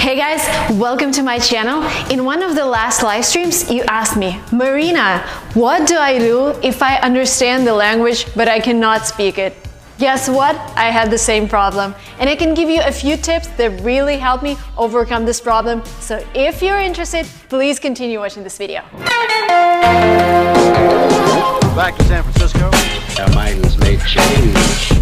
Hey guys, welcome to my channel. In one of the last live streams, you asked me, Marina, what do I do if I understand the language but I cannot speak it? Guess what? I had the same problem, and I can give you a few tips that really help me overcome this problem. So if you're interested, please continue watching this video. Back to San Francisco. Our minds may change.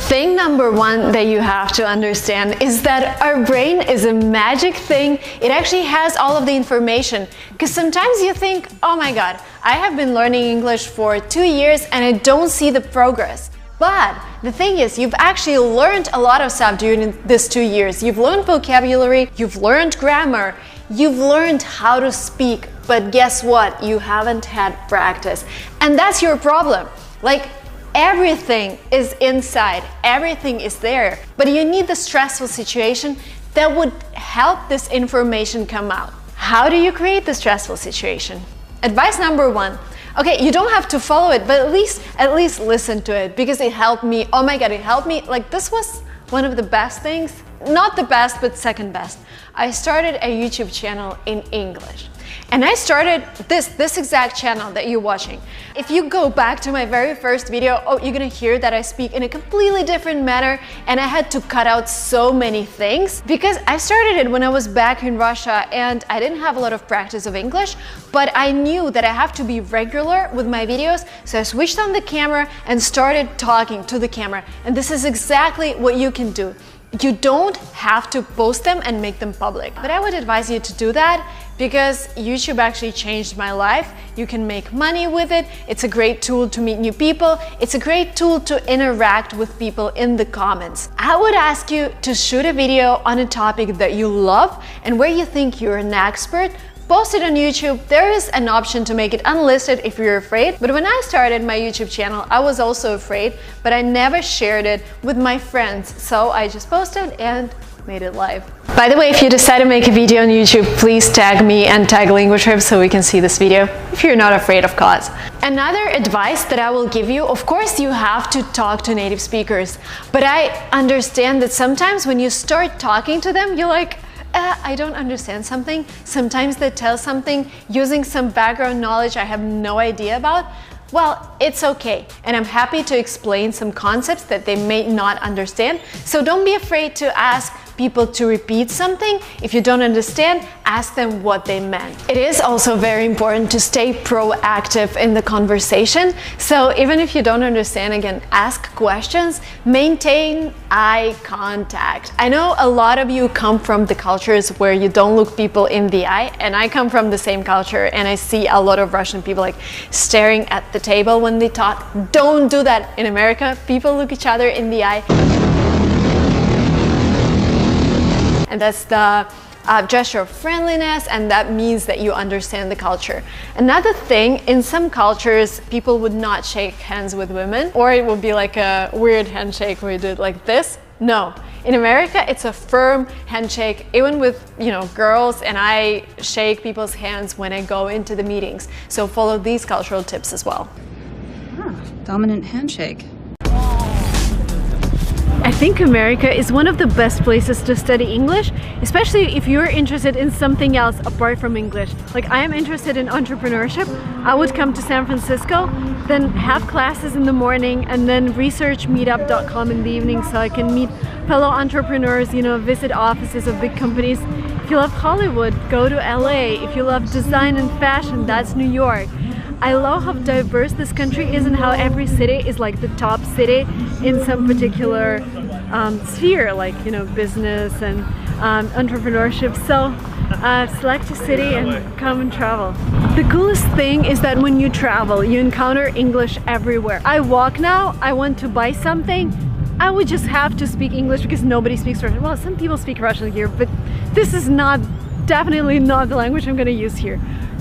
Thing number one that you have to understand is that our brain is a magic thing. It actually has all of the information, because sometimes you think, oh my god, I have been learning English for 2 years and I don't see the progress. But the thing is, you've actually learned a lot of stuff during these 2 years. You've learned vocabulary, you've learned grammar, you've learned how to speak, but guess what? You haven't had practice. And that's your problem. Like, everything is inside, everything is there, but you need the stressful situation that would help this information come out. How do you create the stressful situation? Advice number one. Okay, you don't have to follow it, but at least listen to it, because it helped me. Oh my god, it helped me. Like, this was one of the best things. Not the best, but second best. I started a YouTube channel in English. And I started this exact channel that you're watching. If you go back to my very first video, oh, you're gonna hear that I speak in a completely different manner, and I had to cut out so many things because I started it when I was back in Russia and I didn't have a lot of practice of English, but I knew that I have to be regular with my videos, so I switched on the camera and started talking to the camera. And this is exactly what you can do. You don't have to post them and make them public, but I would advise you to do that because YouTube actually changed my life. You can make money with it. It's a great tool to meet new people. It's a great tool to interact with people in the comments. I would ask you to shoot a video on a topic that you love and where you think you're an expert. Post it on YouTube. There is an option to make it unlisted if you're afraid. But when I started my YouTube channel, I was also afraid, but I never shared it with my friends. So I just posted and made it live. By the way, if you decide to make a video on YouTube, please tag me and tag Linguatrip so we can see this video, if you're not afraid, of course. Another advice that I will give you, of course, you have to talk to native speakers. But I understand that sometimes when you start talking to them, you're like, I don't understand something. Sometimes they tell something using some background knowledge I have no idea about. Well, it's okay, and I'm happy to explain some concepts that they may not understand. So don't be afraid to ask people to repeat something. If you don't understand, ask them what they meant. It is also very important to stay proactive in the conversation. So even if you don't understand, again, ask questions, maintain eye contact. I know a lot of you come from the cultures where you don't look people in the eye, and I come from the same culture, and I see a lot of Russian people like staring at the table when they talk. Don't do that in America. People look each other in the eye. And that's the gesture of friendliness, and that means that you understand the culture. Another thing, in some cultures, people would not shake hands with women, or it would be like a weird handshake where you do it like this. No, in America, it's a firm handshake, even with, girls, and I shake people's hands when I go into the meetings. So follow these cultural tips as well. Dominant handshake. I think America is one of the best places to study English, especially if you're interested in something else apart from English. Like, I am interested in entrepreneurship. I would come to San Francisco, then have classes in the morning, and then research meetup.com in the evening so I can meet fellow entrepreneurs, visit offices of big companies. If you love Hollywood, go to LA. If you love design and fashion, that's New York. I love how diverse this country is and how every city is like the top city in some particular sphere, like, business and entrepreneurship. So select a city and come and travel. The coolest thing is that when you travel, you encounter English everywhere. I walk now, I want to buy something, I would just have to speak English because nobody speaks Russian. Well, some people speak Russian here, but this is definitely not the language I'm going to use here.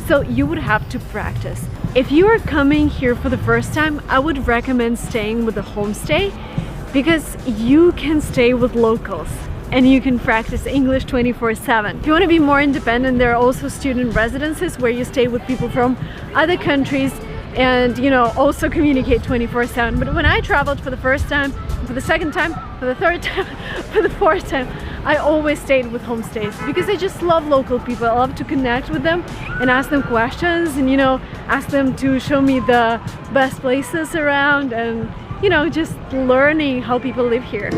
So you would have to practice. If you are coming here for the first time, I would recommend staying with a homestay, because you can stay with locals and you can practice English 24/7. If you want to be more independent, there are also student residences where you stay with people from other countries and you know, also communicate 24/7. But when I traveled for the first time, for the second time, for the third time, for the fourth time, I always stayed with homestays because I just love local people. I love to connect with them and ask them questions, and you know, ask them to show me the best places around, and you know, just learning how people live here.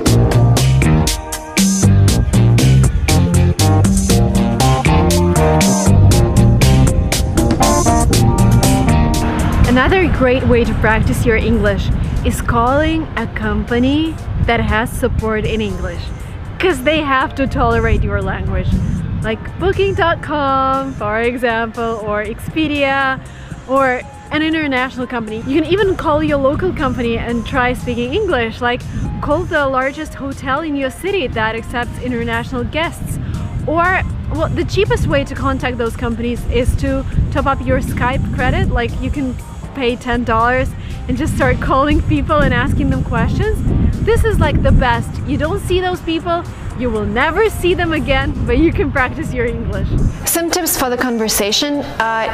Another great way to practice your English is calling a company that has support in English, because they have to tolerate your language, like booking.com for example, or Expedia, or an international company. You can even call your local company and try speaking English, like call the largest hotel in your city that accepts international guests. Or, well, the cheapest way to contact those companies is to top up your Skype credit. Like you can pay $10 and just start calling people and asking them questions. This is like the best. You don't see those people, you will never see them again, but you can practice your English. Some tips for the conversation: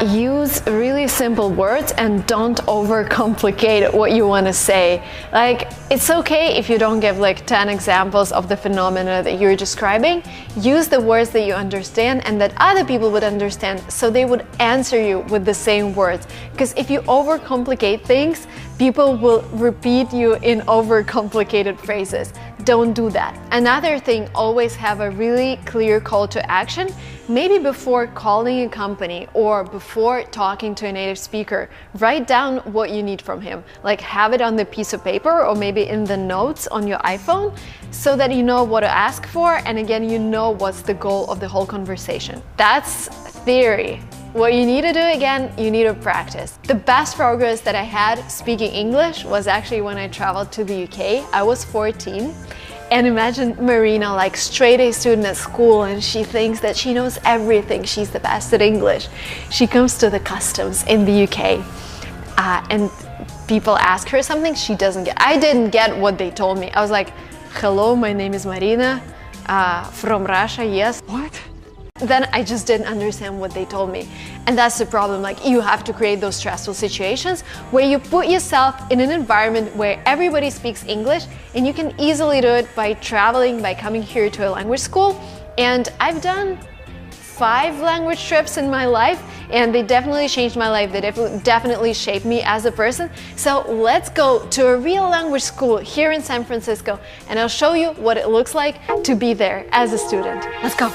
use really simple words and don't overcomplicate what you want to say. Like, it's okay if you don't give like 10 examples of the phenomena that you're describing. Use the words that you understand and that other people would understand, so they would answer you with the same words. Because if you overcomplicate things, people will repeat you in overcomplicated phrases. Don't do that. Another thing, always have a really clear call to action. Maybe before calling a company or before talking to a native speaker, write down what you need from him. Like, have it on the piece of paper or maybe in the notes on your iPhone, so that you know what to ask for, and again, you know what's the goal of the whole conversation. That's theory. What you need to do, again, you need to practice. The best progress that I had speaking English was actually when I traveled to the UK. I was 14, and imagine Marina, like straight A student at school, and she thinks that she knows everything. She's the best at English. She comes to the customs in the UK, and people ask her something she doesn't get. I didn't get what they told me. I was like, hello, my name is Marina, from Russia, yes. What? Then I just didn't understand what they told me. And that's the problem. Like, you have to create those stressful situations where you put yourself in an environment where everybody speaks English, and you can easily do it by traveling, by coming here to a language school. And I've done 5 language trips in my life, and they definitely changed my life. They definitely shaped me as a person. So let's go to a real language school here in San Francisco, and I'll show you what it looks like to be there as a student. Let's go.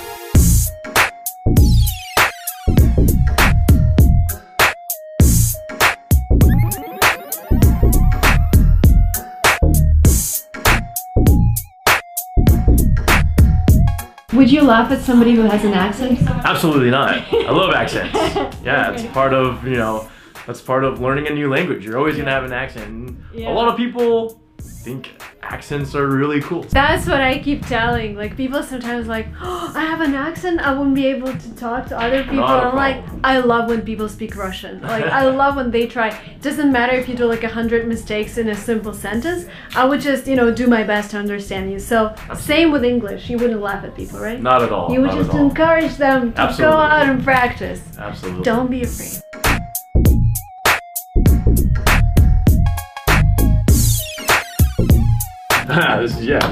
Would you laugh at somebody who has an accent? Absolutely not. I love accents. Yeah, it's part of, you know, that's part of learning a new language. You're always gonna have an accent. Yeah. A lot of people think accents are really cool. That's what I keep telling. Like, people sometimes like, oh, I have an accent, I won't be able to talk to other people. I'm like, I love when people speak Russian. Like, I love when they try. It doesn't matter if you do like 100 mistakes in a simple sentence. I would just, you know, do my best to understand you. So same with English. You wouldn't laugh at people, right? Not at all. You would just encourage them to go out and practice. Absolutely. Don't be afraid.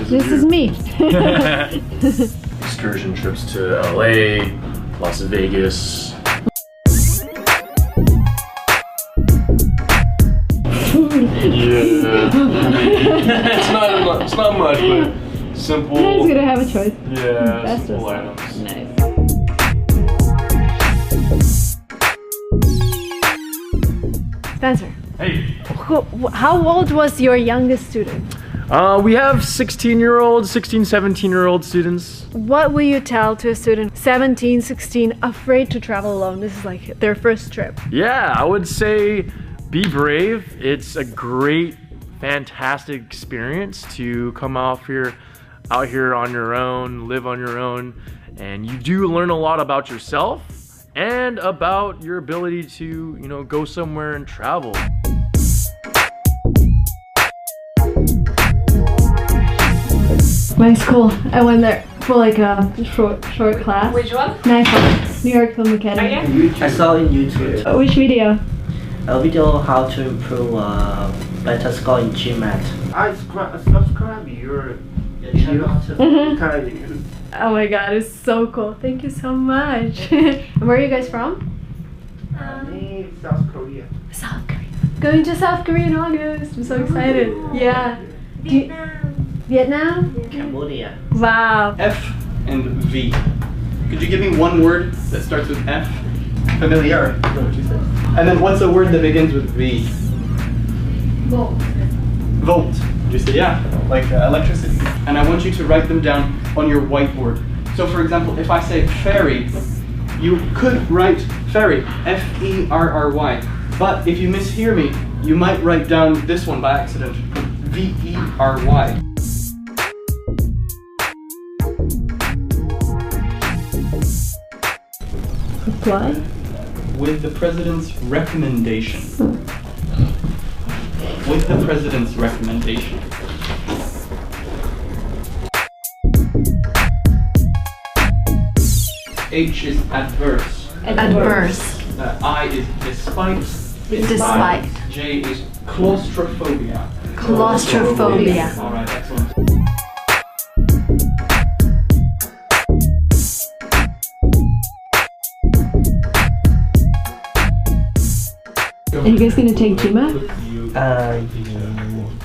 This is me. Excursion trips to LA, Las Vegas. Yeah. it's not much, but simple. Yeah, it's gonna have a choice. Yeah, simple items. Nice. Spencer. Hey. How old was your youngest student? We have 16-year-old, 16, 17-year-old students. What will you tell to a student 17, 16, afraid to travel alone? This is like their first trip. Yeah, I would say be brave. It's a great, fantastic experience to come out here on your own, live on your own, and you do learn a lot about yourself and about your ability to, you know, go somewhere and travel. My school, I went there for like a short class. Which one? Nice one. New York Film Academy. I saw it on YouTube. Which video? a video how to improve better score in GMAT. I subscribe your channel to Oh my god, it's so cool. Thank you so much. Where are you guys from? South Korea. South Korea. Going to South Korea in August. I'm so excited. Yeah. Vietnam? Cambodia. Wow. F and V. Could you give me one word that starts with F? Familiar. Is that what you said? And then what's a word that begins with V? Volt. Volt. Did you say yeah? Like electricity. And I want you to write them down on your whiteboard. So for example, if I say ferry, you could write ferry, F-E-R-R-Y. But if you mishear me, you might write down this one by accident, V-E-R-Y. Apply? With the president's recommendation. With the president's recommendation. H is adverse. Adverse. I is despite. Despite. J is claustrophobia. Claustrophobia. Alright, excellent. Are you guys gonna take GMAT?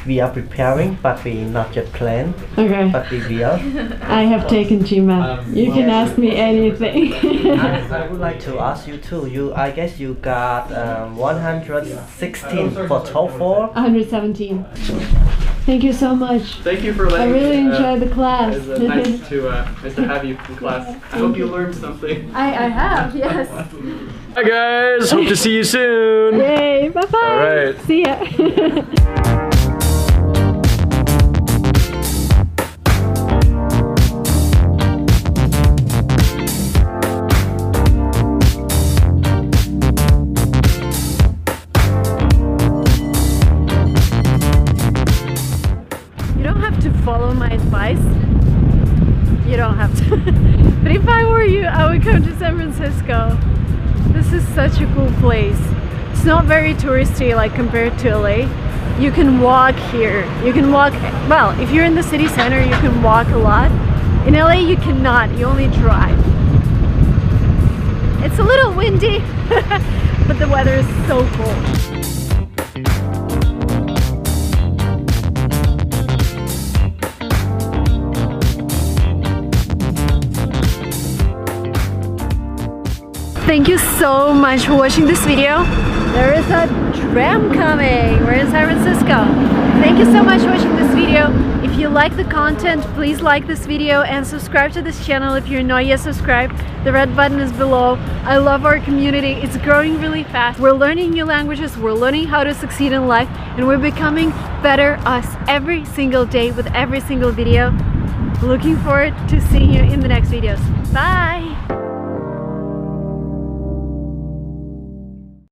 We are preparing, but we not yet planned. Okay. But we will. I have taken GMAT. You can ask me anything. I would like to ask you too. I guess you got 116 for TOEFL. 117. Thank you so much. Thank you for I letting really enjoyed the class. It's nice to have you in class. I hope you learned something. I have, yes. Hi guys, hope to see you soon. Yay, bye bye. All right. See ya. Follow my advice. You don't have to. But if I were you, I would come to San Francisco. This is such a cool place. It's not very touristy like compared to LA. You can walk here. You can walk, well, if you're in the city center, you can walk a lot. In LA, you cannot. You only drive. It's a little windy, but the weather is so cool. Thank you so much for watching this video. There is a tram coming. We're in San Francisco. Thank you so much for watching this video. If you like the content, please like this video and subscribe to this channel if you're not yet subscribed. The red button is below. I love our community. It's growing really fast. We're learning new languages. We're learning how to succeed in life, and we're becoming better us every single day with every single video. Looking forward to seeing you in the next videos. Bye!